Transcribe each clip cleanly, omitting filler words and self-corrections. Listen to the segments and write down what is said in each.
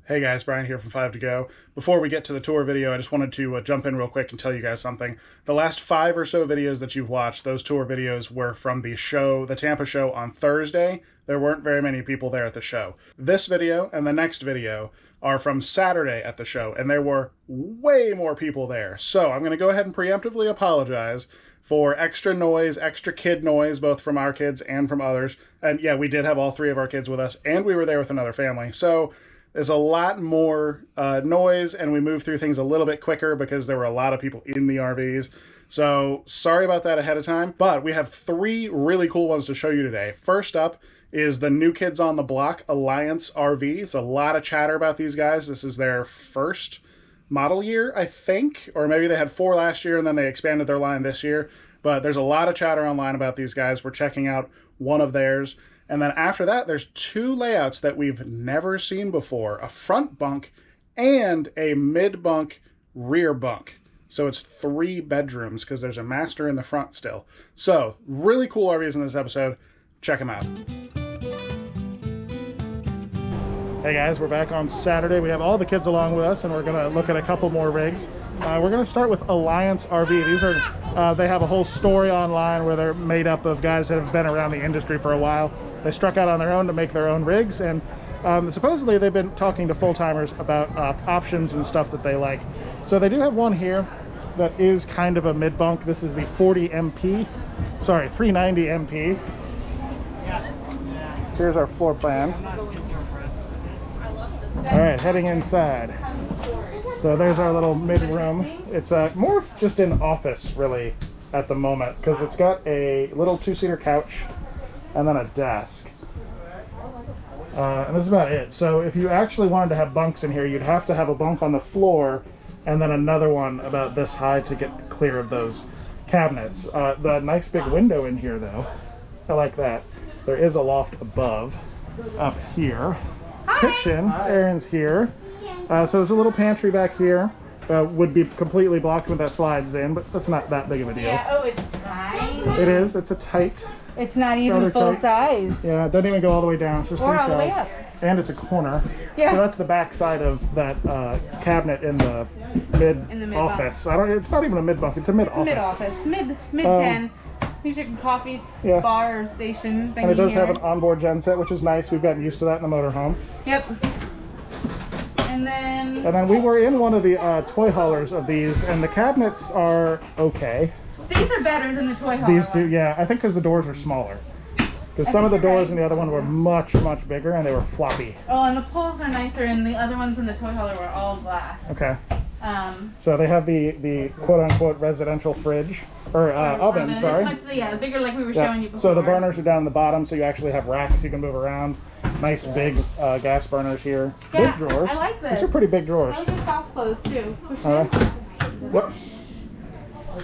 Hey guys, Brian here from 5 to Go. Before we get to the tour video, I just wanted to jump in real quick and tell you guys something. The last 5 or so videos that you've watched, those tour videos were from the show, the Tampa show on Thursday. There weren't very many people there at the show. This video and the next video are from Saturday at the show, and there were way more people there. So I'm going to go ahead and preemptively apologize for extra noise, extra kid noise, both from our kids and from others. And yeah, we did have all 3 of our kids with us, and we were there with another family. So there's a lot more noise, and we moved through things a little bit quicker because there were a lot of people in the RVs. So sorry about that ahead of time, but we have 3 really cool ones to show you today. First up is the New Kids on the Block Alliance RV. It's a lot of chatter about these guys. This is their first model year, I think, or maybe they had 4 last year and then they expanded their line this year. But there's a lot of chatter online about these guys. We're checking out one of theirs. And then after that, there's 2 layouts that we've never seen before, a front bunk and a mid-bunk rear bunk. So it's 3 bedrooms because there's a master in the front still. So really cool RVs in this episode. Check them out. Hey guys, we're back on Saturday. We have all the kids along with us, and we're gonna look at a couple more rigs. We're gonna start with Alliance RV. These are, they have a whole story online where they're made up of guys that have been around the industry for a while. They struck out on their own to make their own rigs, and supposedly they've been talking to full-timers about options and stuff that they like. So they do have one here that is kind of a mid-bunk. This is the 390 MP. Here's our floor plan. All right, heading inside. So there's our little mid-room. It's more just an office, really, at the moment, because it's got a little 2-seater couch and then a desk. And this is about it. So if you actually wanted to have bunks in here, you'd have to have a bunk on the floor and then another one about this high to get clear of those cabinets. The nice big window in here, though, I like that. There is a loft above, up here. Kitchen, Aaron's here. So there's a little pantry back here. Would be completely blocked when that slides in, but that's not that big of a deal. Yeah, oh, it's tiny. It is. It's a tight. It's not even full size. Yeah, it doesn't even go all the way down. It's just 3 Or all the way shelves. up. And it's a corner. Yeah. So that's the back side of that cabinet in the mid office. It's not even a mid bunk. It's a mid office. Mid office. Mid 10. Here's your coffee bar station thing. And it does have an onboard genset, which is nice. We've gotten used to that in the motorhome. Yep. And then we were in one of the toy haulers of these, and the cabinets are okay. These are better than the toy hauler. These do, yeah. I think because the doors are smaller. Because some of the doors in the other one were much, much bigger, and they were floppy. Oh, and the pulls are nicer, and the other ones in the toy hauler were all glass. Okay. So they have the quote-unquote residential fridge, or oven, sorry. It's much, the bigger, like we were showing you before. So the burners are down the bottom, so you actually have racks you can move around. Nice big gas burners here. Yeah, big drawers. I like this. These are pretty big drawers. Those are soft close, too. Yep.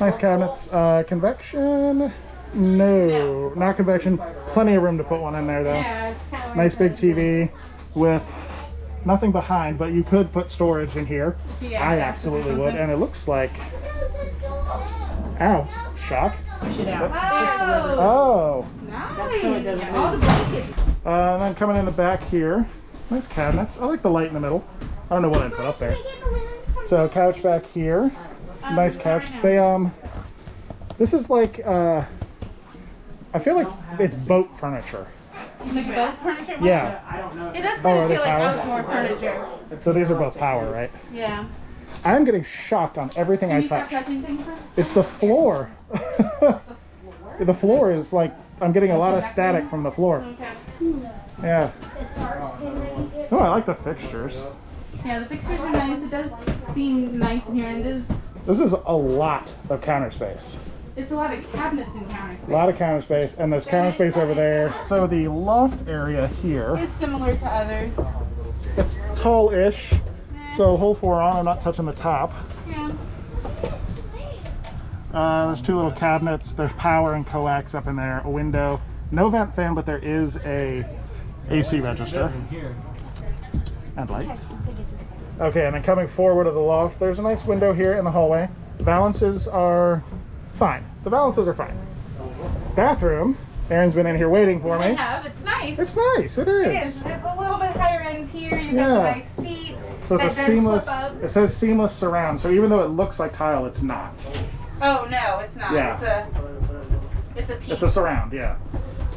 Nice cabinets. Convection? No, not convection. Plenty of room to put one in there, though. Yeah, it's kind of nice big TV with nothing behind, but you could put storage in here. Yeah, I absolutely would, and it looks like... Ow. Shock. Push it out. Oh. Nice. All the blankets. And then coming in the back here, nice cabinets. I like the light in the middle. I don't know what I'd put up there. So couch back here. Nice couch. They this is like I feel like it's boat furniture. Like boat furniture? Yeah. It does kind of feel like outdoor furniture. So these are both power, right? Yeah. I'm getting shocked on everything I touch. Stop touching things? It's the floor. The floor is like, I'm getting a lot of static from the floor. Okay. Yeah. Oh, I like the fixtures. Yeah, the fixtures are nice. It does seem nice in here, and it is. This is a lot of counter space. It's a lot of cabinets and counter space. A lot of counter space, and there's counter space over there. So the loft area here is similar to others. It's tall-ish, so whole 4 on. I'm not touching the top. Yeah. There's 2 little cabinets. There's power and coax up in there. A window. No vent fan, but there is a AC register and lights. Okay, and then coming forward of the loft, there's a nice window here in the hallway. The valances are fine. The valances are fine. Bathroom. Aaron's been in here waiting for me. I have. It's nice. It's nice. It is. It is. It's a little bit higher end here. You've got the nice seats. So it's a seamless, it says seamless surround. So even though it looks like tile, it's not. Oh, no, it's not. Yeah. It's a piece. It's a surround, yeah.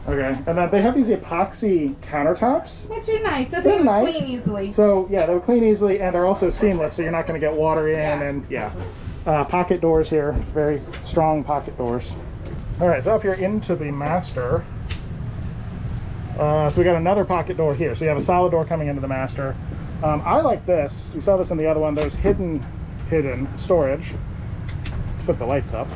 Okay, and then they have these epoxy countertops. Which are nice. They're nice. Clean easily. So yeah, they'll clean easily, and they're also seamless, so you're not going to get water in, and pocket doors here, very strong pocket doors. All right, so up here into the master. So we got another pocket door here. So you have a solid door coming into the master. I like this. We saw this in the other one. There's hidden storage. Let's put the lights up.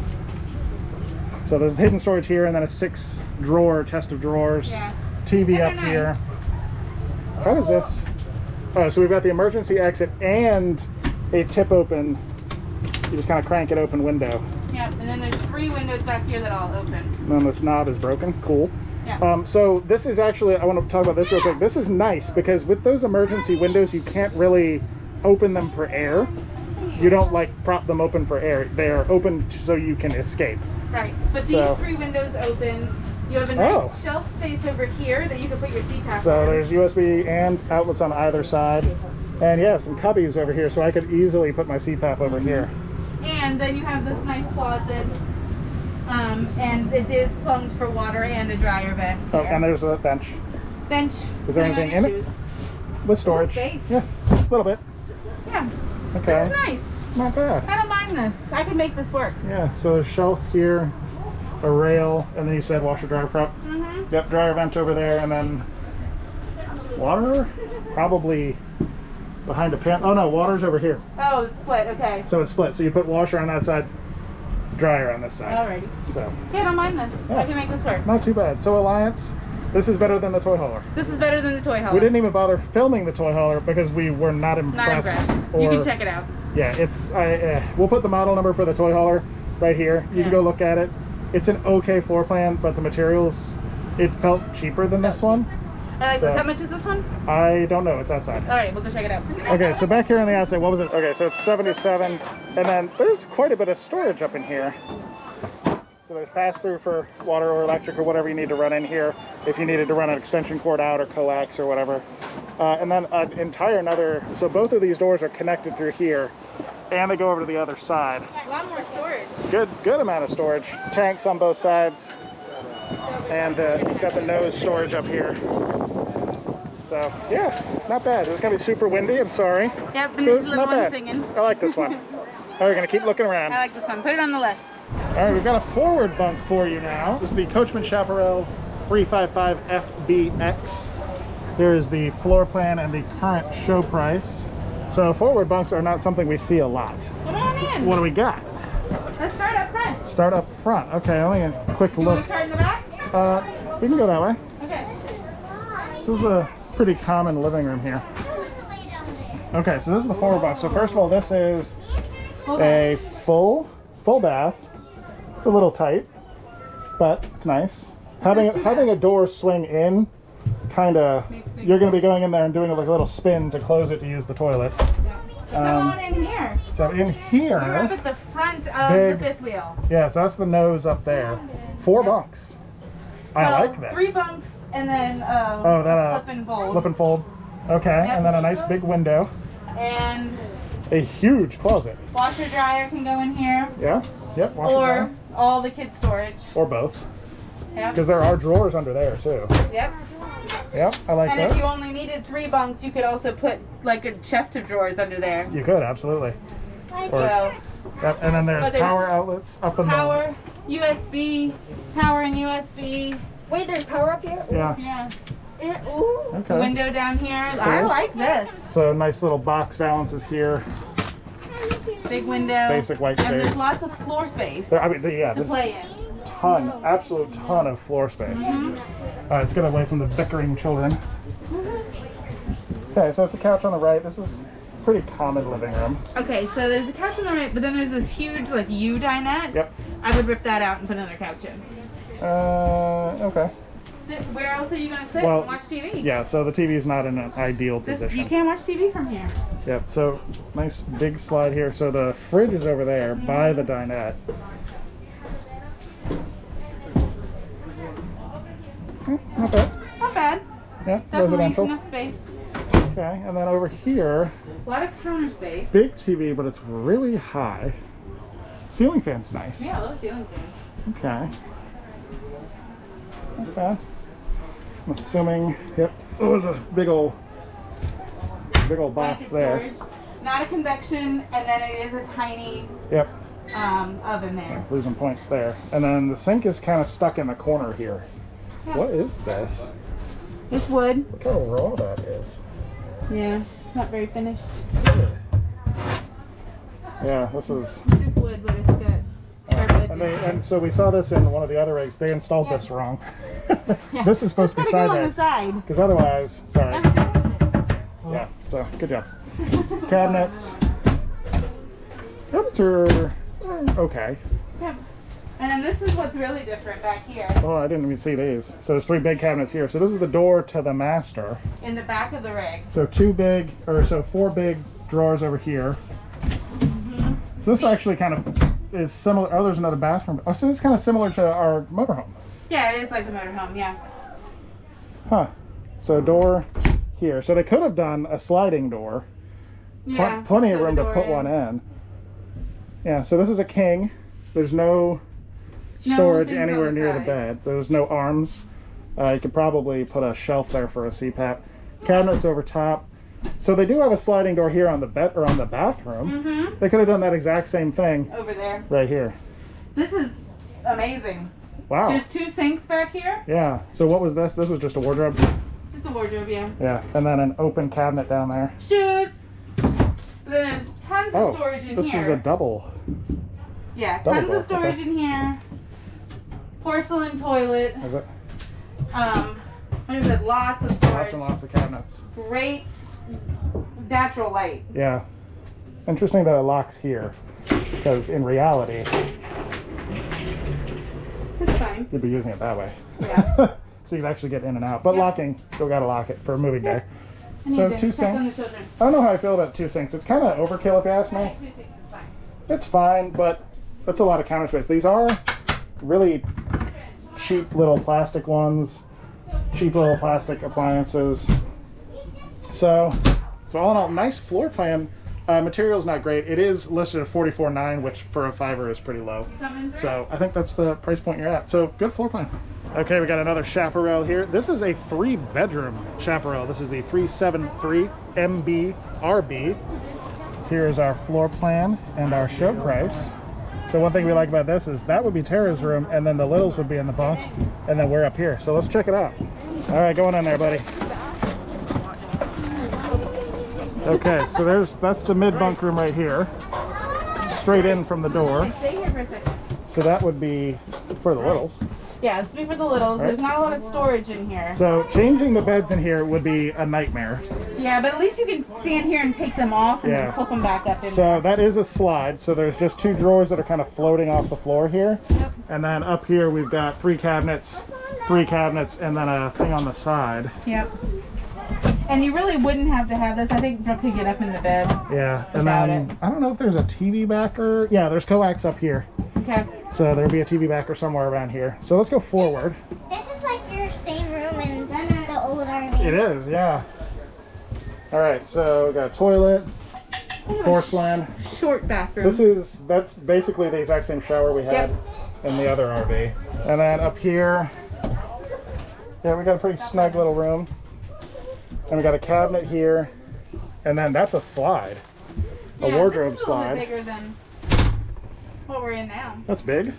So there's hidden storage here, and then a 6-drawer chest of drawers. Yeah. TV up here. How is this? Oh, so we've got the emergency exit and a tip open. You just kind of crank it open window. Yep, and then there's 3 windows back here that all open. And then this knob is broken. Cool. Yeah. So this is actually, I want to talk about this real quick. This is nice because with those emergency windows, you can't really open them for air. You don't like prop them open for air. They're open so you can escape. Right, but these 3 windows open. You have a nice shelf space over here that you can put your CPAP So on. there's USB and outlets on either side. And yeah, some cubbies over here, so I could easily put my CPAP over here. And then you have this nice closet. And it is plumbed for water and a dryer vent. Oh, and there's a bench. Is there anything in it? With storage. Space. Yeah, a little bit. Yeah. Okay. This is nice. Not bad. I don't mind this. I could make this work. Yeah, so there's a shelf here, a rail, and then you said washer dryer prep. Mm-hmm. Yep, dryer vent over there, and then water probably behind a pan. Oh no, water's over here. Oh, it's split. Okay. So it's split. So you put washer on that side, dryer on this side. Alrighty. So yeah, I don't mind this. Yeah. I can make this work. Not too bad. So Alliance, this is better than the toy hauler. This is better than the toy hauler. We didn't even bother filming the toy hauler because we were not impressed. Not impressed. You can check it out. Yeah, it's. We'll put the model number for the toy hauler right here. You can go look at it. It's an okay floor plan, but the materials, it felt cheaper than this one. I like this. How much is this one? I don't know. It's outside. All right, we'll go check it out. Okay, so back here on the outside, what was it? Okay, so it's 77, and then there's quite a bit of storage up in here. So there's pass-through for water or electric or whatever you need to run in here, if you needed to run an extension cord out or coax or whatever. And then an entire so both of these doors are connected through here, and they go over to the other side. A lot more storage. Good amount of storage. Tanks on both sides. And you've got the nose storage up here. So yeah, not bad. It's gonna be super windy. I'm sorry. Yep, and so it's not bad. Singing. I like this one. All right, we're gonna keep looking around. I like this one. Put it on the list. All right, we've got a forward bunk for you now. This is the Coachmen Chaparral 355 FBX. Here is the floor plan and the current show price. So forward bunks are not something we see a lot. Come on in. What do we got? Let's start up front. Start up front. Okay, only a quick Do you look. want to start in the back? We can go that way. Okay. This is a pretty common living room here. Okay, so this is the forward bunk. So first of all, this is a full bath. It's a little tight, but it's nice. Having a door swing in, kind of, you're going to be going in there and doing like a little spin to close it to use the toilet. Come on in here. So in here, we're up at the front of the fifth wheel. Yeah, so that's the nose up there. 4 bunks. I like this. 3 bunks and then flip and fold. Flip and fold. Okay, and then a nice big window. And a huge closet. Washer dryer can go in here. Yeah. Yep. Washer dryer. All the kids' storage. Or both. Yep. Because there are drawers under there too. Yep. Yep, I like this. this. And if you only needed 3 bunks, you could also put like a chest of drawers under there. You could, absolutely. Yep, and then there's power outlets up in power, USB, power and USB. Wait, there's power up here? Yeah. Ooh. Okay. Window down here. Cool. I like this. So nice little box balances here. Big window. Basic white space. And there's lots of floor space to play in. Absolute ton of floor space. Mm-hmm. All right, let's get away from the bickering children. Okay, so it's a couch on the right. This is a pretty common living room. Okay, so there's a couch on the right, but then there's this huge like U dinette. Yep. I would rip that out and put another couch in. Okay. Where else are you going to sit and watch TV? Yeah, so the TV is not in an ideal position. You can't watch TV from here. Yep, so nice big slide here. So the fridge is over there by the dinette. Not bad. Yeah, Definitely residential. enough space. Okay, and then over here, A lot of counter space. big TV, but it's really high. Ceiling fan's nice. Yeah, I love ceiling fan. Okay. Okay. I'm assuming, yep. Oh, there's a big old box Blanket there. storage. Not a convection, and then it is a tiny Yep. oven there. Losing points there. And then the sink is kind of stuck in the corner here. Yeah. What is this? It's wood. Look how raw that is. Yeah, it's not very finished. Yeah, this is. It's just wood, but it's got sharp edges. And so we saw this in one of the other rigs. They installed this wrong. Yeah. This is supposed to be It's gotta go on the sideways. side. Because otherwise, sorry. Yeah, so good job. Cabinets. Cabinets are okay. Yeah. And then this is what's really different back here. Oh, I didn't even see these. So there's 3 big cabinets here. So this is the door to the master. In the back of the rig. So 4 big drawers over here. So this actually kind of is similar. Oh, there's another bathroom. Oh, so this is kind of similar to our motorhome. Yeah, it is like the motorhome, yeah. Huh. So door here. So they could have done a sliding door. Yeah. Plenty of so room the to door put one in. Yeah, so this is a king. There's no storage things on anywhere the near the sides. bed. There's no arms. You could probably put a shelf there for a CPAP. Cabinets over top. So they do have a sliding door here on the bed or on the bathroom. They could have done that exact same thing Over there. right here. This is amazing. Wow. There's 2 sinks back here. Yeah. So what was this? This was just a wardrobe. Just a wardrobe, yeah. Yeah. And then an open cabinet down there. Shoes. But then there's tons of storage in this here. is a double. Yeah, double tons door, of storage okay. in here. Porcelain toilet. Is it? Like I said, lots of storage. Lots and lots of cabinets. Great natural light. Yeah. Interesting that it locks here, because in reality, It's fine. you'd be using it that way. Yeah. So you'd actually get in and out. But Yep. locking, still got to lock it for moving day. I need So to 2 check on the sinks. children. I don't know how I feel about 2 sinks. It's kind of overkill if you ask me. Okay, 2 sinks is fine. It's fine, but that's a lot of counter space. These are really cheap little plastic ones, cheap little plastic appliances. So all in all, nice floor plan. Material's not great. It is listed at $44,900, which for a $5 is pretty low. Coming through? So I think that's the price point you're at. So good floor plan. Okay, we got another chaparral here. This is a 3-bedroom chaparral. This is the 373 MB RB. Here's our floor plan and our show price. So one thing we like about this is that would be Tara's room, and then the littles would be in the bunk, and then we're up here. So let's check it out. All right, going in there, buddy. Okay, so that's the mid bunk room right here, straight in from the door. Stay here for a second. So that would be for the littles. Yeah, it's be for the littles. Right. There's not a lot of storage in here. So changing the beds in here would be a nightmare. Yeah, but at least you can stand here and take them off and Yeah. then flip them back up in So that is a slide. So there's just 2 drawers that are kind of floating off the floor here. Yep. And then up here we've got 3 cabinets, and then a thing on the side. Yep. And you really wouldn't have to have this. I think Brooke could get up in the bed. Yeah, and Without then I don't know if there's a TV backer. Yeah, there's coax up here. Okay. So there'll be a TV backer somewhere around here. So let's go forward. This is like your same room in the old RV. It is, yeah. All right, so we got a toilet, porcelain. Short bathroom. That's basically the exact same shower we had in the other RV. And then up here, yeah, we got a pretty snug little room. And we got a cabinet here, and then that's a slide, a wardrobe this is a little slide. bit bigger than what we're in now. That's big.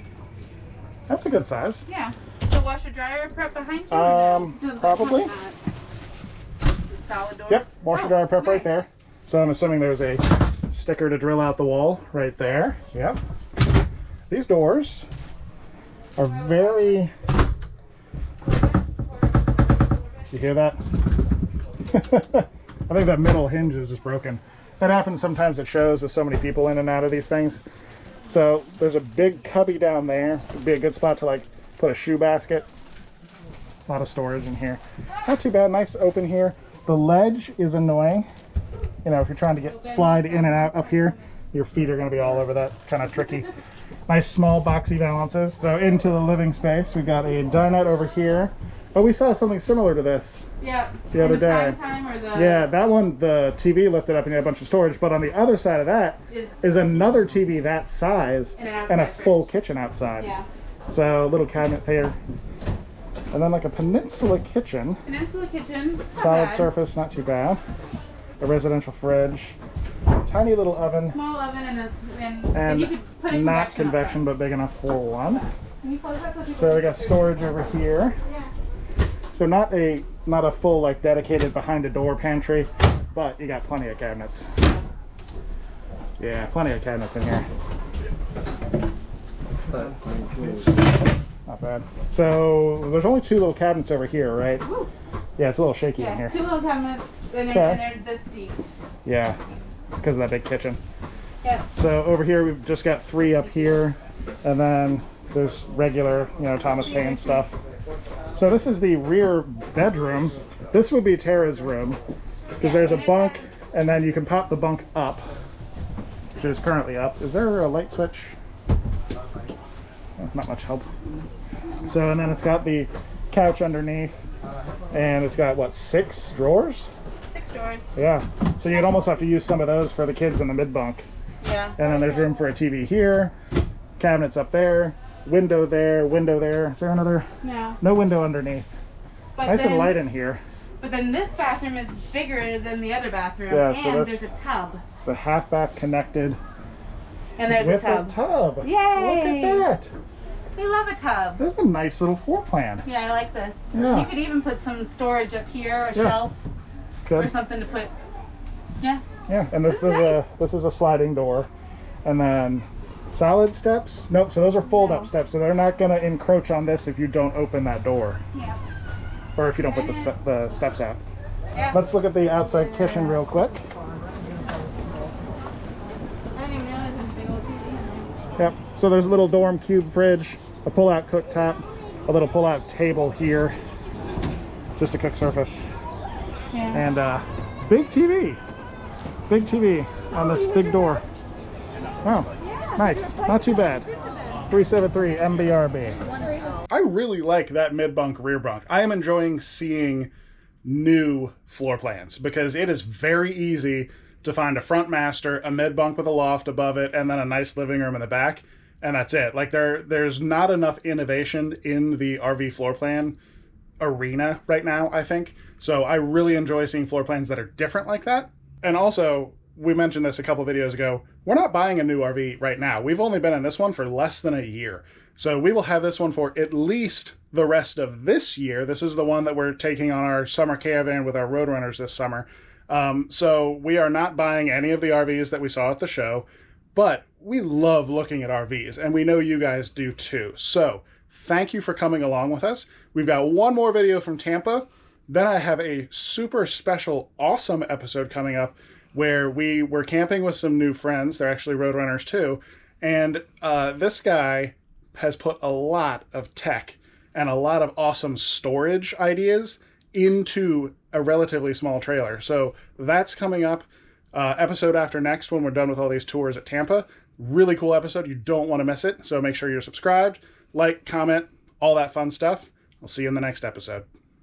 That's a good size. Yeah. The washer dryer prep behind you? Or no? Probably. It's a solid doors. Yep, washer dryer prep right nice. there. So I'm assuming there's a sticker to drill out the wall right there. Yep. These doors are very. You hear that? I think that middle hinge is just broken. That happens sometimes at shows with so many people in and out of these things. So there's a big cubby down there. Would be a good spot to like put a shoe basket. A lot of storage in here. Not too bad. Nice open here. The ledge is annoying. You know, if you're trying to slide in and out up here, your feet are going to be all over that. It's kind of tricky. Nice small boxy valances. So into the living space, we've got a dinette over here. Oh, we saw something similar to this. Yeah. The other day. Time or the... Yeah, that one, the TV lifted up and you had a bunch of storage, but on the other side of that is another TV that size and a full kitchen outside. Yeah. So, little cabinet here. And then like a peninsula kitchen. Peninsula kitchen. It's not Solid bad. surface, not too bad. A residential fridge. Tiny little oven. Small oven and you could put a not convection convection, but big enough for one. Can you close that so people So we got storage over here. Yeah. So not a full like dedicated behind a door pantry, but you got plenty of cabinets. Yeah, plenty of cabinets in here. Not bad. So there's only 2 little cabinets over here, right? Woo. Yeah, it's a little shaky in Yeah, here. 2 little cabinets and Okay. they're this deep. Yeah, it's because of that big kitchen. Yep. So over here we've just got 3 up here, and then there's regular, you know, Thomas Paine stuff. So this is the rear bedroom. This would be Tara's room, because there's a bunk, and then you can pop the bunk up, which is currently up. Is there a light switch? Oh, not much help. So, and then it's got the couch underneath, and it's got, what, 6 drawers? 6 drawers. Yeah, so you'd almost have to use some of those for the kids in the mid bunk. Yeah. And then there's room for a TV here, cabinets up there, window there, window there. Is there another? No. No window underneath. But Nice then, and light in here. But then this bathroom is bigger than the other bathroom, Yeah, so and this- there's a tub. It's a half bath connected And there's with a tub. a tub. Yay! Look at that. We love a tub. This is a nice little floor plan. Yeah, I like this. Yeah. You could even put some storage up here, a Yeah. shelf, or Good. something to put. Yeah. Yeah, and this That's is nice. this is a sliding door, and then solid steps. Nope. So those are fold-up No. steps. So they're not going to encroach on this if you don't open that door, Yeah. or if you don't put the steps out. Yeah. Let's look at the outside kitchen real quick. I didn't even realize there's a big old TV. Yep. So there's a little dorm cube fridge, a pull-out cooktop, a little pull-out table here, just a cook surface, Yeah. and big TV. Big TV on this big door. Wow. Nice. Not too bad. 373 MBRB. I really like that mid-bunk rear bunk. I am enjoying seeing new floor plans because it is very easy to find a front master, a mid-bunk with a loft above it, and then a nice living room in the back, and that's it. Like there's not enough innovation in the RV floor plan arena right now, I think. So I really enjoy seeing floor plans that are different like that. And also, we mentioned this a couple videos ago, we're not buying a new RV right now. We've only been in this one for less than a year. So we will have this one for at least the rest of this year. This is the one that we're taking on our summer caravan with our Roadrunners this summer. So we are not buying any of the RVs that we saw at the show, but we love looking at RVs, and we know you guys do too. So thank you for coming along with us. We've got one more video from Tampa. Then I have a super special, awesome episode coming up where we were camping with some new friends. They're actually Roadrunners too. And this guy has put a lot of tech and a lot of awesome storage ideas into a relatively small trailer. So that's coming up episode after next when we're done with all these tours at Tampa. Really cool episode. You don't want to miss it. So make sure you're subscribed, like, comment, all that fun stuff. I'll see you in the next episode.